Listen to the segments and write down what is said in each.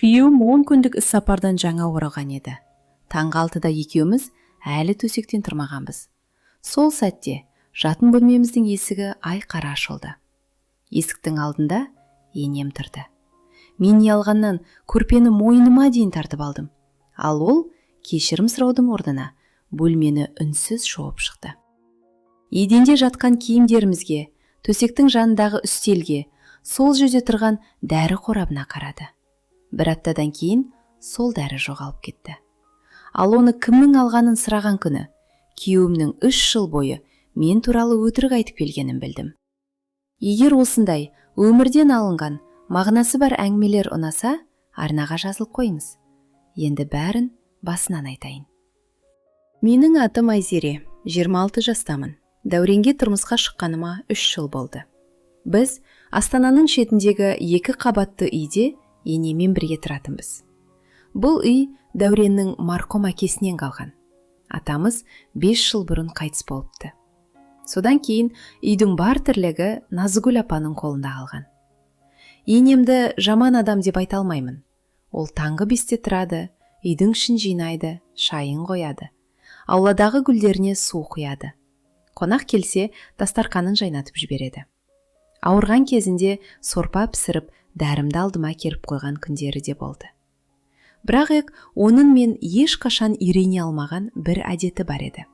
Күйеуім 10 күндік іс-сапардан жаңа оралған еді. Таңғы 6-да екеуміз әлі төсектен тұрмағанбыз. Сол сәтте жатын бөлмеміздің есігі айқара ашылды. Есіктің алдында енем тұрды. Мен ұялғаннан көрпені мойныма дейін тартып алдым. Ал ол кешірім сұраудың орнына бөлмені үнсіз шолып шықты. Еденде жатқан киімдерімізге, төсектің жанындағы үстелге, сол жерде тұрған дәрі қорабына қарады. Бір аптадан кейін сол дәрі жоғалып кетті. Ал оны кімнің алғанын сұраған күні күйеуімнің 3 жыл бойы мен туралы өтірік айтып келгенін білдім. Егер осындай өмірден алынған мағынасы бар әңгімелер ұнаса, арнаға жазылып қойыңыз. Енді бәрін басынан айтайын. Менің атым Айзере, 26 жастамын. Дәуренге тұрмысқа шыққаныма 3 жыл болды. Біз Астананың шетіндегі 2 қабатты үйде енемен бірге тұратынбыз. Бұл үй Дәуреннің марқұм әкесінен қалған. Атамыз 5 жыл бұрын қайтыс болыпты. Содан кейін үйдің бар тірлігі Назгүл апаның қолында қалған. Енемді жаман адам деп айта алмаймын. Ол таңғы 5-те тұрады, үйдің ішін жинайды, шайын қояды. Ауладағы гүлдеріне су құяды. Қонақ келсе, дастарханын жайнатып жібереді. Ауырған кезінде сорпа пісіріп, дәрімді алдыма келіп қойған күндері де болды. Бірақ оның мен ешқашан үйрене алмаған бір әдеті бар еді.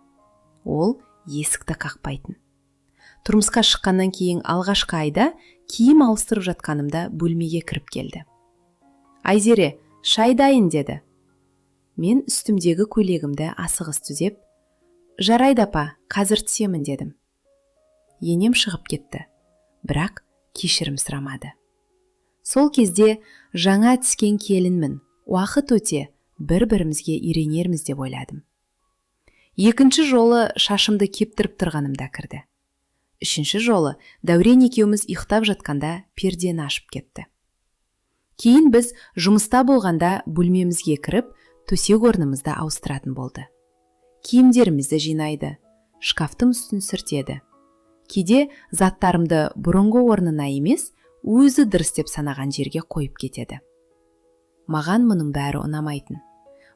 Ол есікті қақпайтын. Тұрмысқа шыққаннан кейін алғашқы айда киім ауыстырып жатқанымда бөлмеге кіріп келді. Айзере, шай дайын деді. Мен үстімдегі көйлегімді асығыс түзеп, жарайды апа, қазір түсемін дедім. Енем шығып кетті, бірақ кешірім сұрамады. Сол кезде жаңа түскен келінмін, уақыт өте бір-бірімізге үйренерміз деп ойладым. Екінші жолы шашымды кептіріп тұрғанымда кірді. Үшінші жолы Дәурен екеуміз ұйықтап жатқанда пердені ашып кетті. Кейін біз жұмыста болғанда бөлмемізге кіріп, төсек орнымызды ауыстыратын болды. Киімдерімізді жинайды, шкафтың үстін сүртеді. Кейде заттарымды бұрынғы орнына емес, өзі дұрыс деп санаған жерге қойып кетеді. Маған мұның бәрі ұнамайтын,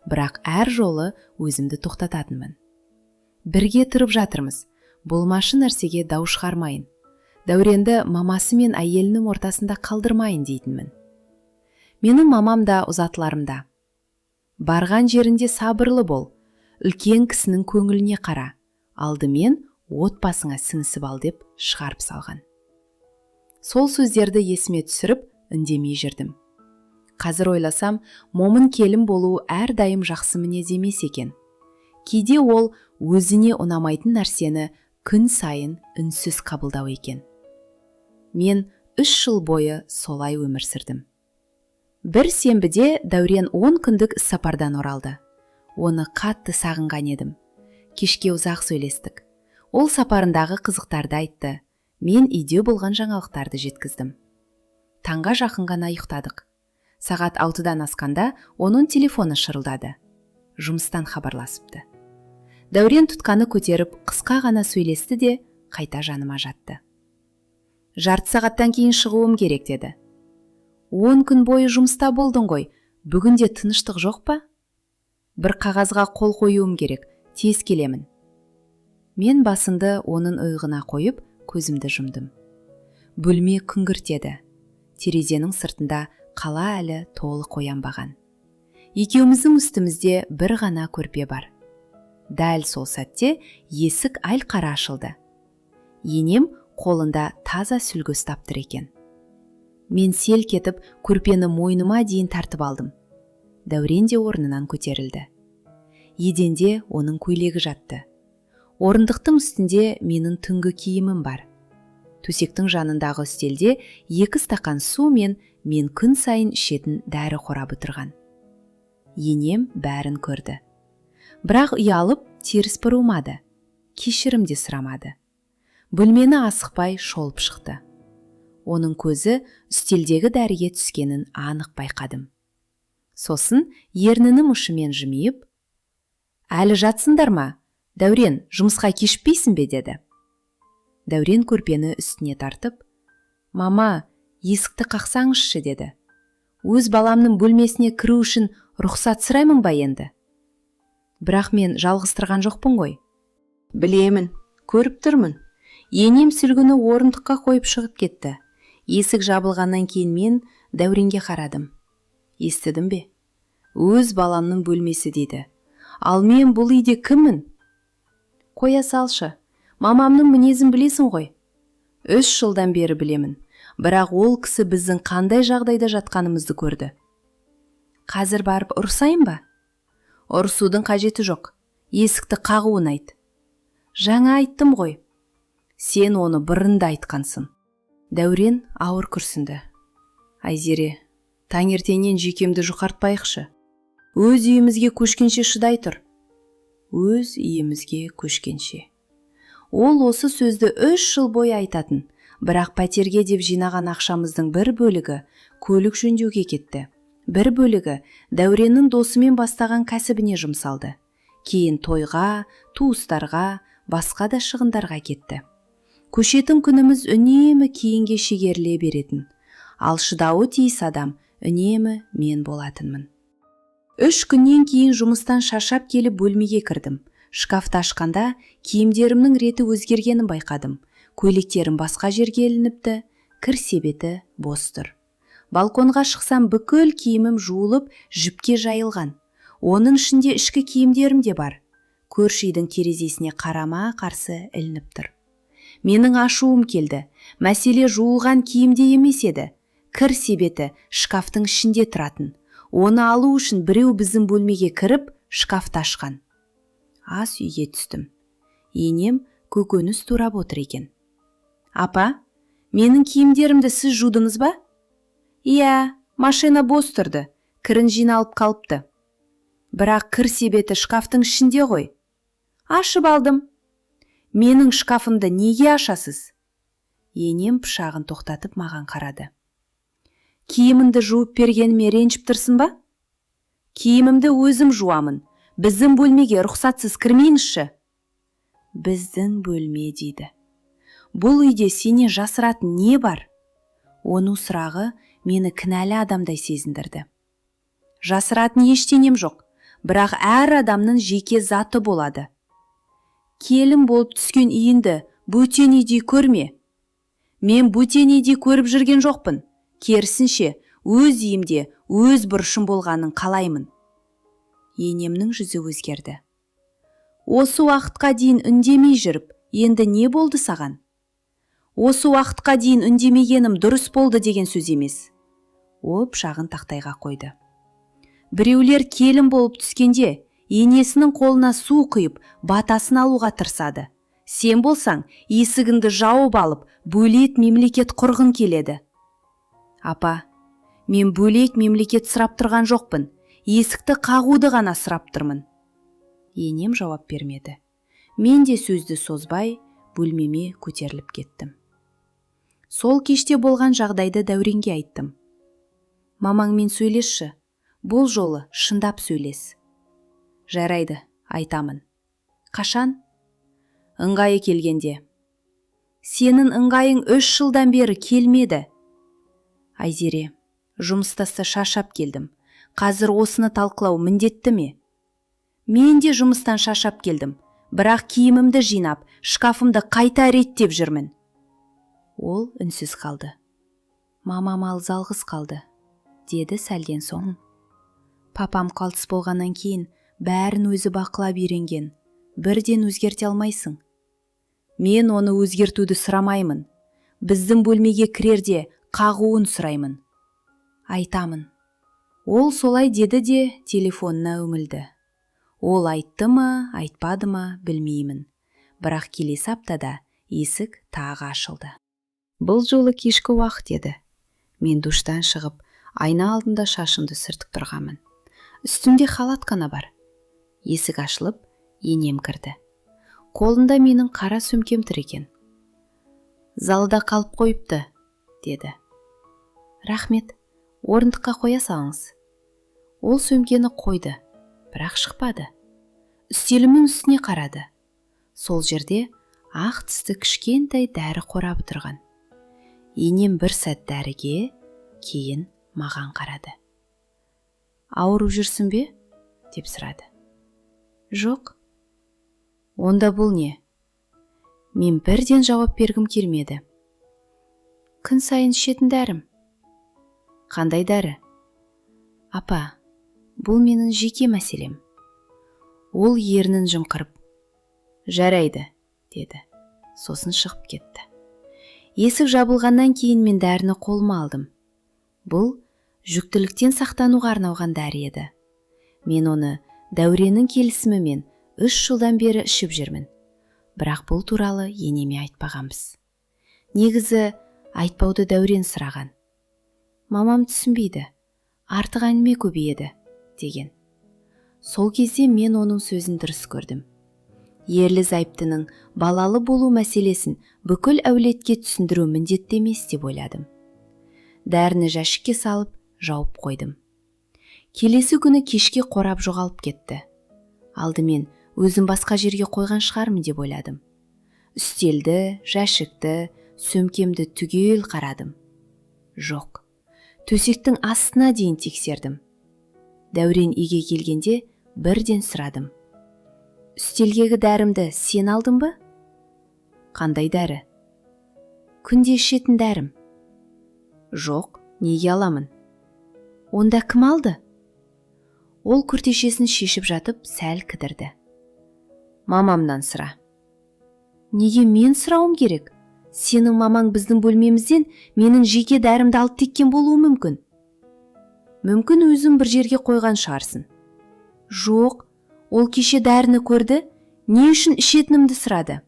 бірақ әр жолы өзімді тоқтататынмын. Бірге тұрып жатырмыз, болмашы нәрсеге дау шығармайын. Дәуренді мамасы мен әйелінің ортасында қалдырмайын дейтінмін. Менің мамам да ұзатыларымда. Барған жерінде сабырлы бол, үлкен кісінің көңіліне қара, алдымен отбасыңа сіңісіп ал деп шығарып салған. Сол сөздерді есіме түсіріп, үндемей жүрдім. Қазір ойласам, момын келін болу әрдайым жақсы мінез емес екен. Кейде ол өзіне ұнамайтын нәрсені күн сайын үнсіз қабылдау екен. Мен 3 жыл бойы солай өмір сүрдім. Бір сенбіде Дәурен 10 күндік іс-сапардан оралды. Оны қатты сағынған едім. Кешке ұзақ сөйлестік. Ол сапарындағы қызықтарды айтты. Мен үйде болған жаңалықтарды жеткіздім. Таңға жақын ғана ұйықтадық. Сағат 6-дан асқанда оның телефоны шырылдады. Жұмыстан хабарласыпты. Дәурен тұтқаны көтеріп, қысқа ғана сөйлесті де, қайта жаныма жатты. Жарты сағаттан кейін шығуым керек деді. 10 күн бойы жұмыста болдың ғой, бүгінде тыныштық жоқ па? Бір қағазға қол қоюым керек, тез келемін. Мен басымды оның иығына қойып, көзімді жұмдым. Бөлме күңгіртеді. Терезенің сыртында қала әлі толық оянбаған. Екеуміздің үстімізде бір ғана көрпе бар. Дәл сол сәтте есік айқара ашылды. Енем қолында таза сүлгі ұстап тұр екен. Мен селк етіп, көрпені мойныма дейін тартып алдым. Дәурен де орнынан көтерілді. Еденде оның көйлегі жатты. Орындықтың үстінде менің түнгі киімім бар. Төсектің жанындағы үстелде 2 стақан су мен күн сайын ішетін дәрі қорабы тұрған. Енем бәрін көрді. Бірақ ұялып, теріс бұрылмады. Кешірім де сұрамады. Бөлмені асықпай шолып шықты. Оның көзі үстелдегі дәріге түскенін анық байқадым. Сосын ернінің ұшымен жымиып, «Әлі жатсыңдар ма? Дәурен, жұмысқа кешікпейсің бе?» деді. Дәурен көрпені үстіне тартып, «Мама, есікті қақсаңызшы» деді. өз баламның бөлмесіне кіру үшін рұқсат сұраймын ба енді? Бірақ мен жалғызтырған жоқпын ғой. Білемін, көріп тұрмын. Енем сүлгіні орындыққа қойып шығып кетті. Есік жабылғаннан кейін мен Дәуренге қарадым. Естідің бе? Өз баламның бөлмесі деді. Ал мен бұл үйде кіммін? Қоя салшы, мамамның мінезін білесің ғой. 3 жылдан бері білемін, бірақ ол кісі біздің қандай жағдайда жатқанымызды көрді. Қазір барып ұрсайын ба? Ұрсудың қажеті жоқ, есікті қағуын айт. Жаңа айттым ғой. Сен оны бұрында айтқансың. Дәурен ауыр күрсінді. Айзере, таңертеңнен жүйкемді жұқартпайықшы. Өз үйімізге көшкенше шыдай тұр. Өз үйімізге көшкенше. Ол осы сөзді 3 жыл бойы айтатын, бірақ пәтерге деп жинаған ақшамыздың бір бөлігі көлік жөндеуге кетті. Бір бөлігі Дәуреннің досымен бастаған кәсібіне жұмсалды. Кейін тойға, туыстарға, басқа да шығындарға кетті. Көшетін күніміз үнемі кейінге шегеріле беретін. Ал шыдауы тиіс адам үнемі мен болатынмын. 3 күннен кейін жұмыстан шаршап келіп бөлмеге кірдім. Шкафты ашқанда киімдерімнің реті өзгергенін байқадым. Көйлектерім басқа жерге ілініпті, кір себеті бос тұр. Балконға шықсам бүкіл киімім жуылып, жіпке жайылған. Оның ішінде ішкі киімдерім де бар. Көрші үйдің терезесіне қарама қарсы ілініп тұр. Менің ашуым келді. Мәселе жуылған киімде емес еді. Кір себеті шкафтың ішінде тұратын. Оны алу үшін біреу біздің бөлмеге кіріп, шкафты ашқан. Ас үйге түстім. Енем көкөніс турап отыр екен. Апа, менің киімдерімді сіз жудыңыз ба? Иә, машина бос тұрды, кірін жиналып қалыпты. Бірақ кір себеті шкафтың ішінде ғой. Ашып алдым. Менің шкафымды неге ашасыз? Енем пышағын тоқтатып маған қарады. Киімімді жуып бергеніме ренжіп тұрсың ба? Киімімді өзім жуамын. Біздің бөлмеге рұқсатсыз кірмейінші. Біздің бөлме дейді. Бұл үйде сене жасыратын не бар? Оның сұрағы мені кінәлі адамдай сезіндірді. Жасыратын ештеңем жоқ, бірақ әр адамның жеке заты болады. Келін болып түскен үйінді бөтен үйдей көрме. Мен бөтен үйдей көріп жүрген жоқпын. Керісінше, өз үйімде өз бұрышым болғанын қалаймын. Енемнің жүзі өзгерді. Осы уақытқа дейін үндемей жүріп, енді не болды саған? Осы уақытқа дейін үндемегенім дұрыс болды деген сөз емес. Ол пышағын тақтайға қойды. Біреулер келін болып түскенде, енесінің қолына су құйып, батасын алуға тырысады. Сен болсаң, есігіңді жауып алып, бөлек мемлекет құрғың келеді. Апа, мен бөлек мемлекет сұрап тұрған жоқпын. Есікті қағуды ғана сұрап тұрмын. Енем жауап бермеді. Мен де сөзді созбай, бөлмеме көтеріліп кеттім. Сол кеште болған жағдайды Дәуренге айттым. Мамаңмен сөйлесші, бұл жолы шындап сөйлес. Жарайды, айтамын. Қашан? Ыңғайы келгенде. Сенің ыңғайың 3 жылдан бері келмеді. Айзере, жұмыстасы шаршап келдім. Қазір осыны талқылау міндетті ме? Мен де жұмыстан шаршап келдім, бірақ киімімді жинап, шкафымды қайта реттеп жүрмін. Ол үнсіз қалды. Мамам жалғыз қалды, деді сәлден соң. Папам қайтыс болғаннан кейін бәрін өзі бақылап үйренген. Бірден өзгерте алмайсың. Мен оны өзгертуді сұрамаймын. Біздің бөлмеге кірерде қағуын сұраймын. Айтамын. Ол солай деді де телефонына үңілді. Ол айтты ма, айтпады ма білмеймін. Бірақ келесі аптада есік тағы ашылды. Бұл жолы кешкі уақыт еді. Мен душтан шығып, айна алдында шашымды сүртіп тұрғанмын. Үстімде халат қана бар. Есік ашылып, енем кірді. Қолында менің қара сөмкем тұр екен. Залда қалып қойыпты, деді. Рахмет, орындыққа қоя салыңыз. Ол сөмкені қойды, бірақ шықпады. Үстелімнің үстіне қарады. Сол жерде ақ түсті кішкентай дәрі қорабы тұрған. Енем бір сәт дәріге, кейін маған қарады. Ауырып жүрсің бе? Деп сұрады. Жоқ. Онда бұл не? Мен бірден жауап бергім келмеді. Күн сайын ішетін дәрім. Қандай дәрі? Апа, бұл менің жеке мәселем. Ол ернін жымқырып. Жарайды, деді. Сосын шығып кетті. Есік жабылғаннан кейін мен дәріні қолыма алдым. Бұл жүктіліктен сақтануға арналған дәрі еді. Мен оны Дәуреннің келісімімен 3 жылдан бері ішіп жүрмін. Бірақ бұл туралы енеме айтпағанбыз. Негізі айтпауды Дәурен сұраған. Мамам түсінбейді, артық әңгіме көбейеді, деген. Сол кезде мен оның сөзін дұрыс көрдім. Ерлі зайыптының балалы болу мәселесін бүкіл әулетке түсіндіру міндетті емес деп ойладым. Дәріні жәшікке салып, жауып қойдым. Келесі күні кешке қорап жоғалып кетті. Алдымен өзім басқа жерге қойған шығармын деп ойладым. Үстелді, жәшікті, сөмкемді түгел қарадым. Жоқ. Төсектің астына дейін тексердім. Дәурен үйге келгенде бірден сұрадым. Үстелгегі дәрімді сен алдың ба? Қандай дәрі? Күнде ішетін дәрім. Жоқ, неге аламын? Онда кім алды? Ол күртешесін шешіп жатып сәл кідірді. Мамамнан сұра. Неге мен сұрауым керек? Сенің мамаң біздің бөлмемізден менің жеке дәрімді алып теккен болуы мүмкін. Мүмкін өзің бір жерге қойған шығарсың. Жоқ, ол кеше дәріні көрді, не үшін ішетінімді сұрады.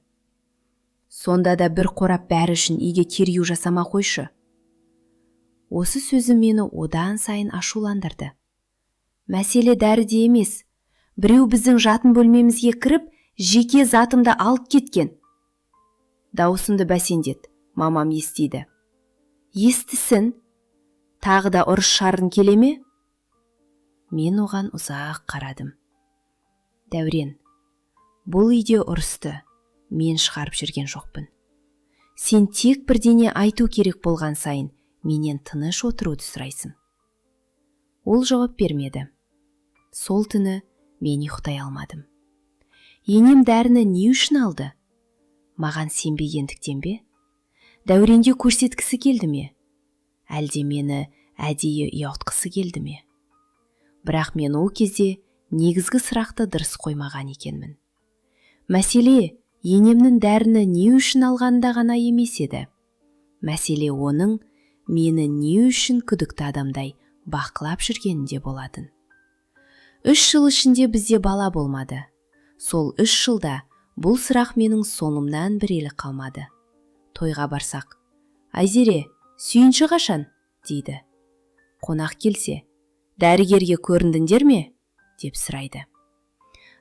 Сонда да бір қорап бәрі үшін үйге тергеу жасама қойшы. Осы сөзі мені одан сайын ашуландырды. Мәселе дәріде емес. Біреу біздің жатын бөлмемізге кіріп, жеке затымды алып кеткен. Даусымды бәсеңдет, мамам естиді. Естісін, тағы да ұрыс шарын келе ме? Мен оған ұзақ қарадым. Дәурен, бұл үйде ұрысты мен шығарып жүрген жоқпын. Сен тек бірдеңе айту керек болған сайын менен тыныш отыруды сұрайсың. Ол жауап бермеді. Сол түні мен ұйықтай алмадым. Енем дәріні не үшін алды? Маған сенбегендіктен бе? Дәуренге көрсеткісі келді ме? Әлде мені әдейі ұялтқысы келді ме? Бірақ мен ол кезде негізгі сұрақты дұрыс қоймаған екенмін. Мәселе енемнің дәріні не үшін алғанында ғана емес еді. Мәселе оның мені не үшін күдікті адамдай бақылап жүргенінде болатын. 3 жыл ішінде бізде бала болмады. Сол 3 жылда бұл сұрақ менің соңымнан бір елі қалмады. Тойға барсақ, Айзере, сүйінші қашан? Дейді. Қонақ келсе, дәрігерге көріндіңдер ме? Деп сұрайды.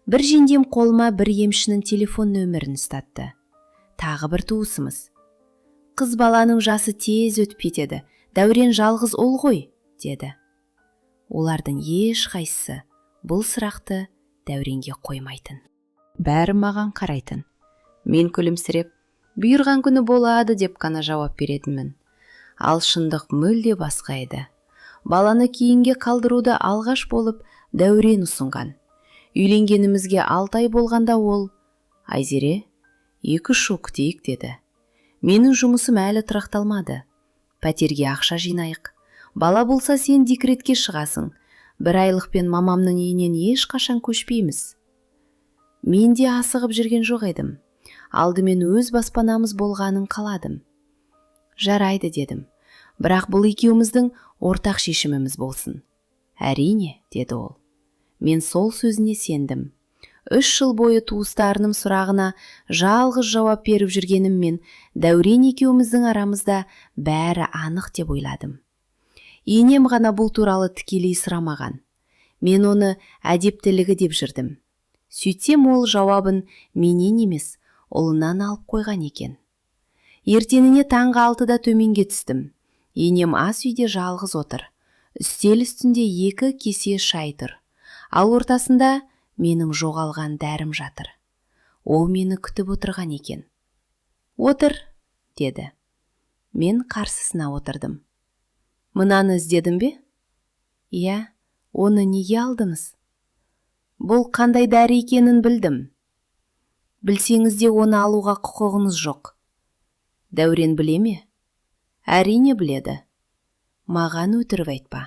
Бір жеңгем қолыма бір емшінің телефон нөмірін ұстатты. Тағы бір туысымыз. Қыз баланың жасы тез өтіп кетеді, Дәурен жалғыз ол ғой, деді. Олардың ешқайсысы бұл сұрақты Дәуренге қоймайтын. Бәрі маған қарайтын. Мен күлімсіреп, бұйырған күні болады деп қана жауап беретінмін. Ал шындық мүлде басқа еді. Баланы кейінге қалдыруды алғаш болып Дәурен ұсынған. Үйленгенімізге 6 ай болғанда ол, Айзере, 2 жыл күтейік деді. Менің жұмысым әлі тұрақталмады. Пәтерге ақша жинайық. Бала болса сен декретке шығасың. 1 айлықпен мамамның үйінен ешқашан көшпейміз. Мен де асығып жүрген жоқ едім. Алдымен өз баспанамыз болғанын қаладым. Жарайды дедім. Бірақ бұл екеуміздің ортақ шешіміміз болсын. Әрине, деді ол. Мен сол сөзіне сендім. 3 жыл бойы туыстарының сұрағына жалғыз жауап беріп жүргеніммен Дәурен екеуміздің арамызда бәрі анық деп ойладым. Енем ғана бұл туралы тікелей сұрамаған. Мен оны әдептілігі деп жүрдім. Сөйтсем ол жауабын менен емес, ұлынан алып қойған екен. Ертеңіне таңғы 6-да төменге түстім. Енем ас үйде жалғыз отыр. Үстел үстінде 2 кесе шай тұр. Ал ортасында менің жоғалған дәрім жатыр. Ол мені күтіп отырған екен. Отыр, деді. Мен қарсысына отырдым. Мынаны іздедің бе? Иә, оны неге алдыңыз? Бұл қандай дәрі екенін білдім. Білсеңіз де оны алуға құқығыңыз жоқ. Дәурен біле ме? Әрине біледі. Маған өтірік айтпа.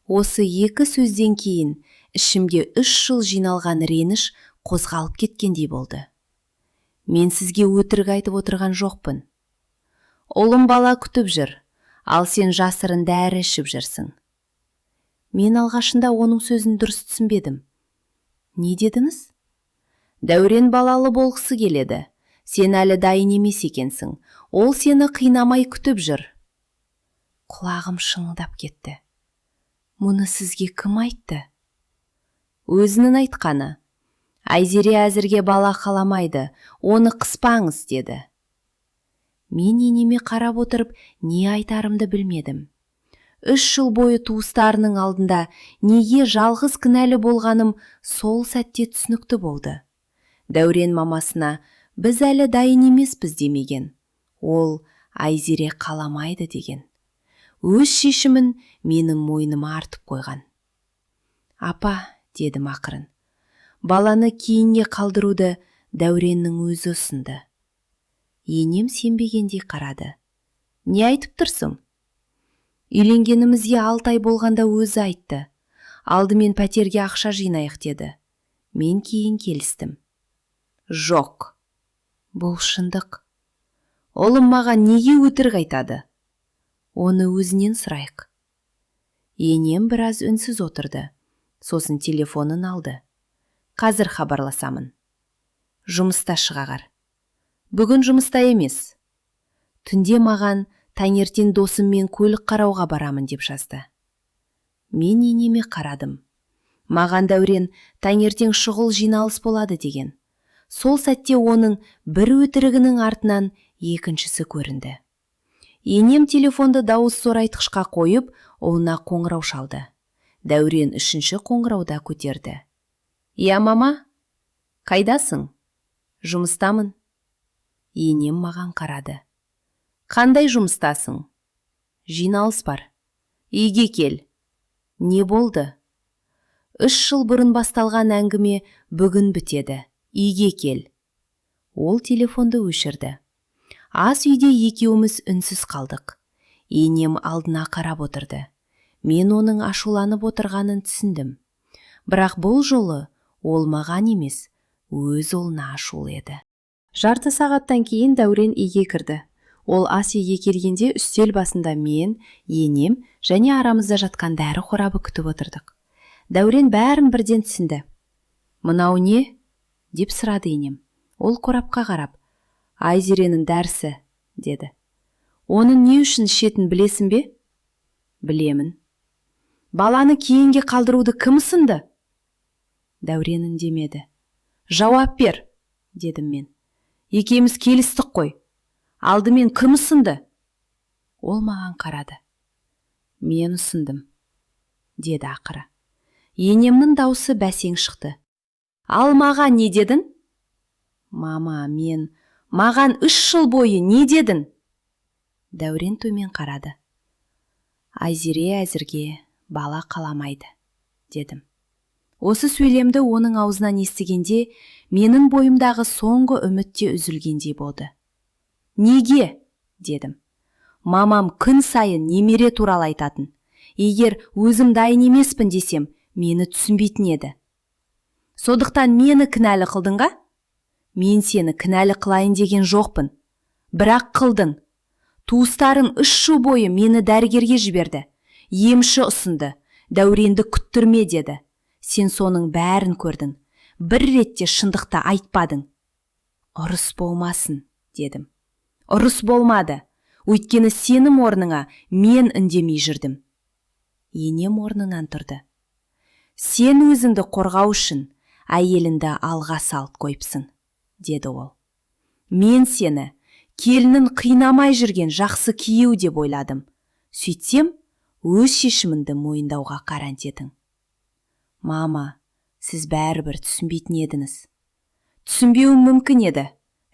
Осы 2 сөзден кейін ішімде 3 жыл жиналған реніш қозғалып кеткендей болды. Мен сізге өтірік айтып отырған жоқпын. Ұлым бала күтіп жүр, ал сен жасырын дәрі ішіп жүрсің. Мен алғашында оның сөзін дұрыс түсінбедім. Не дедіңіз? Дәурен балалы болғысы келеді. Сен әлі дайын емес екенсің. Ол сені қинамай күтіп жүр. Құлағым шыңылдап кетті. Мұны сізге кім айтты? Өзінің айтқаны. Айзере әзірге бала қаламайды, оны қыспаңыз, деді. Мен енеме қарап отырып, не айтарымды білмедім. 3 жыл бойы туыстарының алдында неге жалғыз кінәлі болғаным сол сәтте түсінікті болды. Дәурен мамасына біз әлі дайын емеспіз демеген. Ол Айзере қаламайды деген. Өз шешімін менің мойныма артып қойған. Апа, дедім ақырын. Баланы кейінге қалдыруды Дәуреннің өзі ұсынды. Енем сенбегендей қарады. Не айтып тұрсың? Үйленгенімізге 6 ай болғанда өзі айтты. Алдымен пәтерге ақша жинайық деді. Мен кейін келістім. Жоқ. Бұл шындық. Ұлым маған неге өтірік айтады? Оны өзінен сұрайық. Енем біраз үнсіз отырды. Сосын телефонын алды. Қазір хабарласамын. Жұмыста шығағар. Бүгін жұмыста емес. Түнде маған таңертең досыммен көлік қарауға барамын деп жазды. Мен енеме қарадым. Маған Дәурен таңертең шұғыл жиналыс болады деген. Сол сәтте оның бір өтірігінің артынан екіншісі көрінді. Енем телефонды дауыс зорайтқышқа қойып, ұлына қоңырау шалды. Дәурен 3-ші қоңырауда көтерді. Я, мама, қайдасың? Жұмыстамын. Енем маған қарады. Қандай жұмыстасың? Жиналыс бар. Үйге кел. Не болды? 3 жыл бұрын басталған әңгіме бүгін бітеді. Үйге кел. Ол телефонды өшірді. Ас үйде екеуміз үнсіз қалдық. Енем алдына қарап отырды. Мен оның ашуланып отырғанын түсіндім. Бірақ бұл жолы ол маған емес, өз ұлына ашулы еді. Жарты сағаттан кейін Дәурен үйге кірді. Ол ас үйге келгенде үстел басында мен, енем және арамызда жатқан дәрі қорабы күтіп отырдық. Дәурен бәрін бірден түсінді. Мынау не? Деп сұрады енем. Ол қорапқа қарап, Айзеренің дәрісі, деді. Оның не үшін ішетін білесің бе? Білемін. Баланы кейінге қалдыруды кім ұсынды? Дәурен үндемеді. Жауап бер, дедім мен. Екеуміз келістік қой. Алдымен кім ұсынды? Ол маған қарады. Мен ұсындым, деді ақыры. Енемнің даусы бәсең шықты. Ал маған не дедің? Мама, маған 3 жыл бойы не дедің? Дәурен төмен қарады. Айзере әзірге бала қаламайды, дедім. Осы сөйлемді оның аузынан естігенде, менің бойымдағы соңғы үмітте үзілгендей болды. Неге? Дедім. Мамам күн сайын немере туралы айтатын. Егер өзім дайын емеспін десем, мені түсінбейтін еді. Сондықтан мені кінәлі қылдыңға? Мен сені кінәлі қылайын деген жоқпын. Бірақ қылдың. Туыстарың 3 жыл бойы мені дәрігерге жіберді. Емші ұсынды. Дәуренді күттірме деді. Сен соның бәрін көрдің. Бір ретте шындықты айтпадың. Ұрыс болмасын, дедім. Ұрыс болмады. Өйткені сенің орныңа мен үндемей жүрдім. Енем орнынан тұрды. Сен өзіңді қорғау үшін әйелінді алға салып қойыпсың, деді ол. Мен сені келінін қинамай жүрген жақсы күйеу деп ойладым. Сөйтсем, өз шешіміңді мойындауға қаран едің. Мама, сіз бәрібір түсінбейтін едіңіз. Түсінбеуім мүмкін еді,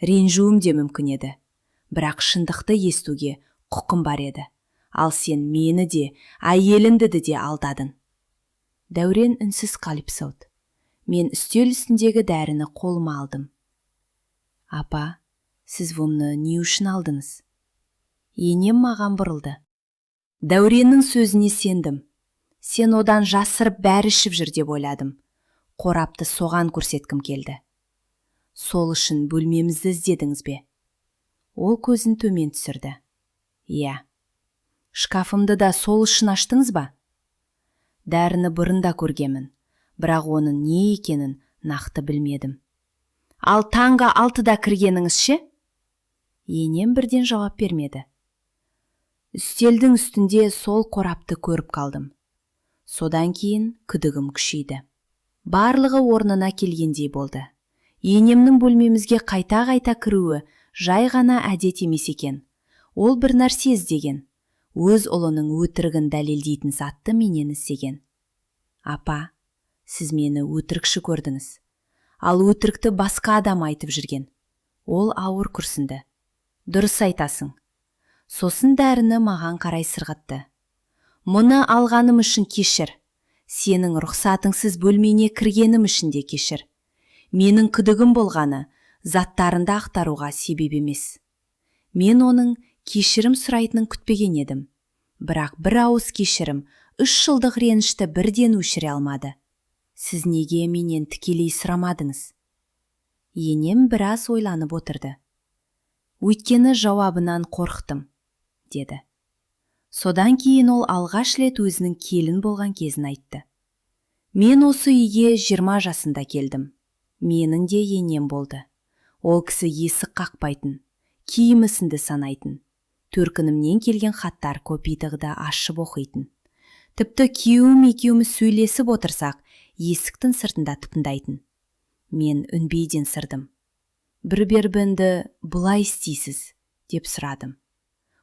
ренжуім де мүмкін еді. Бірақ шындықты естуге құқым бар еді. Ал сен мені де, әйеліңді де алдадың. Дәурен үнсіз қалып сауды. Мен үстел үстіндегі дәріні қолыма алдым. Апа, сіз бұны не үшін алдыңыз? Енем маған бұрылды. Дәуреннің сөзіне сендім. Сен одан жасырып бәрі ішіп жүр деп ойладым. Қорапты соған көрсеткім келді. Сол үшін бөлмемізді іздедіңіз бе? Ол көзін төмен түсірді. Иә. Шкафымды да сол үшін аштыңыз ба? Дәріні бұрында көргемін, бірақ оның не екенін нақты білмедім. Ал таңға 6-да кіргеніңіз ше? Енем бірден жауап бермеді. Үстелдің үстінде сол қорапты көріп қалдым. Содан кейін күдігім күшейді. Барлығы орнына келгендей болды. Енемнің бөлмемізге қайта-қайта кіруі жай ғана әдет емес екен. Ол бір нәрсе іздеген. Өз ұлының өтірігін дәлелдейтін затты менен іздеген. Апа, сіз мені өтірікші көрдіңіз. Ал өтірікті басқа адам айтып жүрген. Ол ауыр күрсінді. Дұрыс айтасың. Сосын дәріні маған қарай сырғытты. Мұны алғаным үшін кешір. Сенің рұқсатыңсыз бөлмене кіргенім үшін де кешір. Менің күдігім болғаны заттарынды ақтаруға себеп емес. Мен оның кешірім сұрайтынын күтпеген едім. Бірақ бір ауыз кешірім 3 жылдық ренішті бірден өшіре алмады. Сіз неге менен тікелей сұрамадыңыз? Енем біраз ойланып отырды. Өйткені жауабынан қорықтым, деді. Содан кейін ол алғаш рет өзінің келін болған кезін айтты. Мен осы үйге 20 жасында келдім. Менің де енем болды. Ол кісі есік қақпайтын, киімісінді санайтын. Төркінімнен келген хаттар көпейтіғді ашып оқитын. Тіпті күйеуім екеуміз сөйлесіп отырсақ, есіктің сыртында тыңдайтын. Мен үнбейден сырдым. Бір-біріңді бұлай істейсіз, деп сұрадым.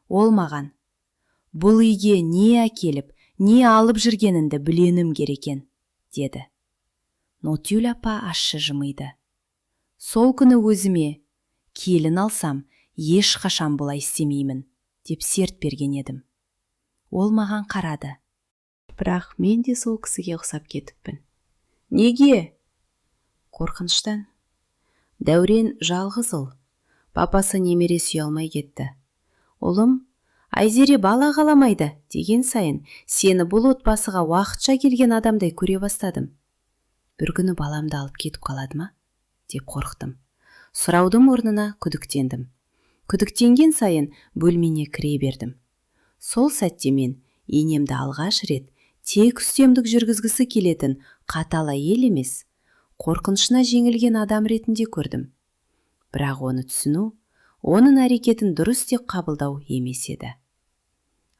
Ол маған, бұл үйге не әкеліп, не алып жүргеніңді біленім керекен, деді. Нотюль апа ащы жымиды. Сол күні өзіме, келін алсам, ешқашан бұлай істемеймін, деп серт берген едім. Ол маған қарады. Бірақ мен де сол кісіге ұқсап кетіппін. Неге? Қорқыныштан. Дәурен жалғыз ұл. Папасы немере сүйе алмай кетті. Ұлым, Айзере бала қаламайды деген сайын, сені бұл отбасыға уақытша келген адамдай көре бастадым. Бір күні баламды алып кетіп қалады ма? Деп қорықтым. Сұраудың орнына күдіктендім. Күдіктенген сайын бөлмене кіре бердім. Сол сәтте мен енемді алғаш рет тек үстемдік жүргізгісі келетін қатал әйел емес, қорқынышына жеңілген адам ретінде көрдім. Бірақ оны түсіну, оның әрекетін дұрыс деп қабылдау емес еді.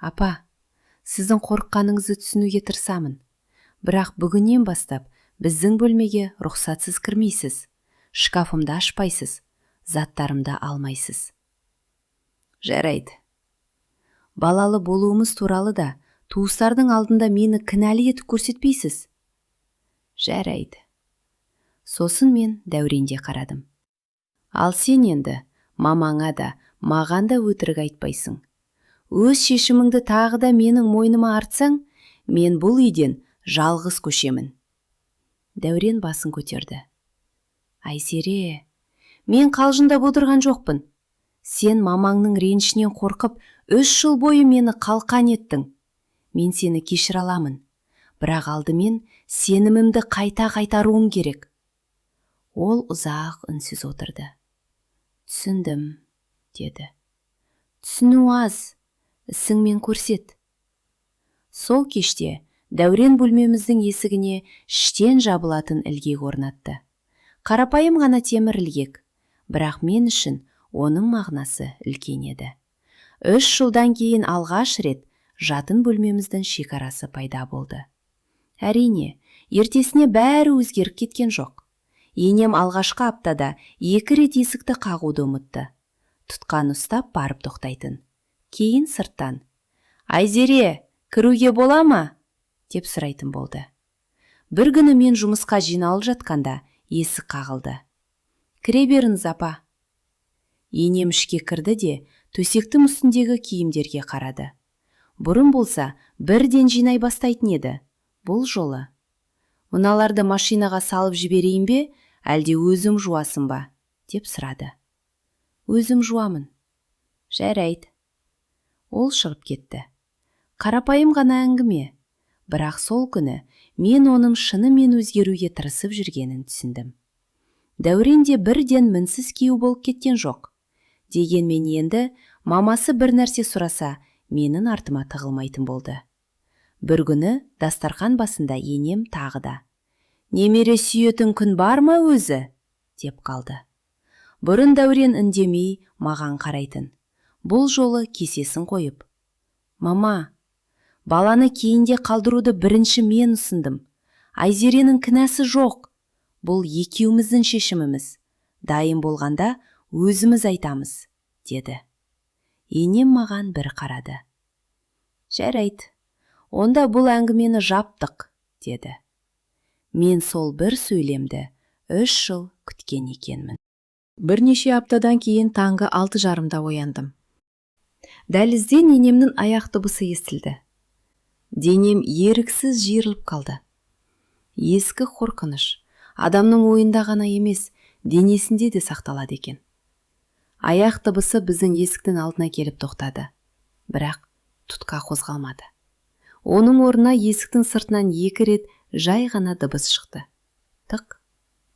Апа, сіздің қорыққаныңызды түсінуге тырысамын. Бірақ бүгіннен бастап біздің бөлмеге рұқсатсыз кірмейсіз, шкафымды ашпайсыз, заттарымды алмайсыз. Жарайды. Балалы болуымыз туралы да туыстардың алдында мені кінәлі етіп көрсетпейсіз. Жарайды. Сосын мен Дәуренге қарадым. Ал сен енді мамаңа да, маған да өтірік айтпайсың. Өз шешіміңді тағы да менің мойныма артсаң, мен бұл үйден жалғыз көшемін. Дәурен басын көтерді. Айзере, мен қалжыңдап отырған жоқпын. Сен мамаңның ренішінен қорқып, 3 жыл бойы мені қалқан еттің. Мен сені кешіре аламын. Бірақ алдымен сенімімді қайта қайтаруым керек. Ол ұзақ үнсіз отырды. Түсіндім, деді. Түсіну аз, ісіңмен көрсет. Сол кеште Дәурен бөлмеміздің есігіне іштен жабылатын ілгек орнатты. Қарапайым ғана темір ілгек, бірақ мен үшін оның мағынасы үлкен еді. 3 жылдан кейін алғаш рет жатын бөлмеміздің шекарасы пайда болды. Әрине, ертесіне бәрі өзгеріп кеткен жоқ. Енем алғашқы аптада 2 рет есікті қағуды ұмытты. Тұтқан ұстап барып тоқтайтын. Кейін сырттан, Айзере, кіруге бола ма? Деп сұрайтын болды. Бір күні мен жұмысқа жиналып жатқанда есік қағылды. Кіре беріңіз, апа. Енем ішке кірді де төсектің үстіндегі киімдерге қарады. Бұрын болса, бірден жинай бастайтын еді. Бұл жолы. Мыналарды машинаға салып жіберейін бе, әлде өзім жуасың ба? Деп сұрады. Өзім жуамын. Жарайды. Ол шығып кетті. Қарапайым ғана әңгіме. Бірақ сол күні мен оның шынымен өзгеруге тырысып жүргенін түсіндім. Дәурен де бірден мінсіз күйеу болып кеткен жоқ. Дегенмен енді мамасы бір нәрсе сұраса, менің артыма тығылмайтын болды. Бір күні дастархан басында енем тағы да: «Немере сүйетін күн бар ма өзі?» деп қалды. Бұрын Дәурен үндемей маған қарайтын. Бұл жолы кесесін қойып: «Мама, баланы кейінде қалдыруды бірінші мен ұсындым. Айзеренің кінәсі жоқ. Бұл екеуміздің шешіміміз. Дайын болғанда өзіміз айтамыз», деді. Енем маған бір қарады. «Жарайды, онда бұл әңгімені жаптық», деді. Мен сол бір сөйлемді 3 жыл күткен екенмін. Бірнеше аптадан кейін таңғы 6:30-да ояндым. Дәлізден енемнің аяқ дыбысы естілді. Денем еріксіз жиырылып қалды. Ескі қорқыныш адамның ойында ғана емес, денесінде де сақталады екен. Аяқ дыбысы біздің есіктің алдына келіп тоқтады. Бірақ тұтқа қозғалмады. Оның орнына есіктің сыртынан 2 рет жай ғана дыбыс шықты. Тық,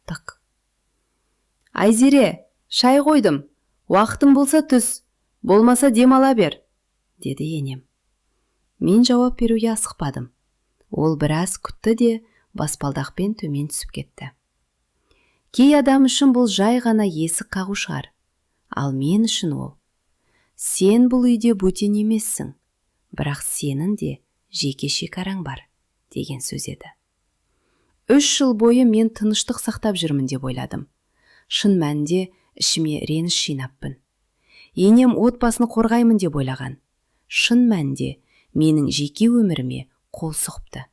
тық. «Айзере, шай қойдым. Уақытың болса түс, болмаса демала бер», деді енем. Мен жауап беруге асықпадым. Ол біраз күтті де баспалдақпен төмен түсіп кетті. Кей адам үшін бұл жай ғана есік қағу шығар. Ал мен үшін ол: «Сен бұл үйде бөтен емессің, бірақ сенің де жеке шекараң бар», деген сөз еді. 3 жыл бойы мен тыныштық сақтап жүрмін деп ойладым. Шын мәнінде ішіме реніш жинаппын. Енем отбасын қорғаймын деп ойлаған. Шын мәнінде менің жеке өміріме қол сұғыпты.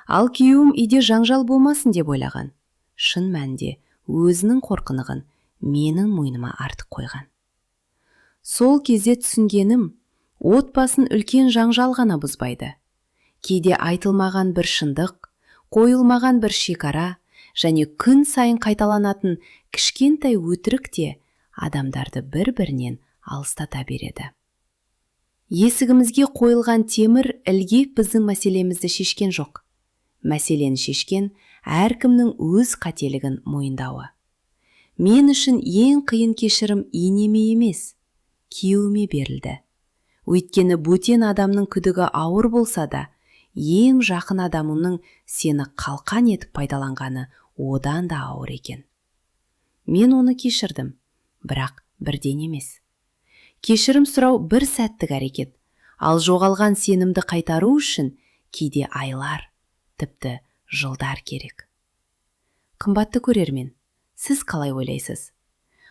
Ал күйеуім үйде жаңжал болмасын деп ойлаған. Шын мәнінде өзінің қорқынығын менің мойныма артып қойған. Сол кезде түсінгенім, отбасын үлкен жаңжал ғана бұзбайды. Кейде айтылмаған бір шындық, қойылмаған бір шекара және күн сайын қайталанатын кішкентай өтірік те адамдарды бір-бірінен алыстата береді. Есігімізге қойылған темір ілгек біздің мәселемізді шешкен жоқ. Мәселені шешкен әркімнің өз қателігін мойындауы. Мен үшін ең қиын кешірім енеме емес, күйеуіме берілді. Өйткені бөтен адамның күдігі ауыр болса да, ең жақын адамының сені қалқан етіп пайдаланғаны одан да ауыр екен. Мен оны кешірдім, бірақ бірден емес. Кешірім сұрау бір сәттік әрекет, ал жоғалған сенімді қайтару үшін кейде айлар, тіпті жылдар керек. Қымбатты көрермен, сіз қалай ойлайсыз?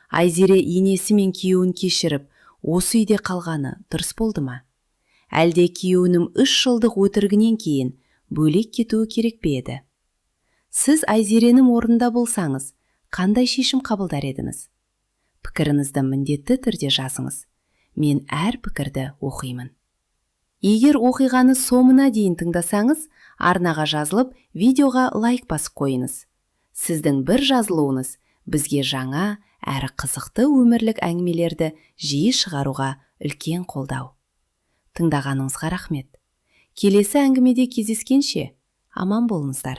Айзере енесі мен күйеуін кешіріп, осы үйде қалғаны дұрыс болды ма? Әлде күйеуінің 3 жылдық өтірігінен кейін бөлек кетуі керек пе еді? Сіз Айзеренің орнында болсаңыз, қандай шешім қабылдар едіңіз? Пікіріңізді міндетті түрде жазыңыз. Мен әр пікірді оқимын. Егер оқиғаны соңына дейін тыңдасаңыз, арнаға жазылып, видеоға лайк басып қойыңыз. Сіздің бір жазылуыңыз бізге жаңа әрі қызықты өмірлік әңгімелерді жиі шығаруға үлкен қолдау. Тыңдағаныңызға рахмет. Келесі әңгімеде кездескенше аман болыңыздар.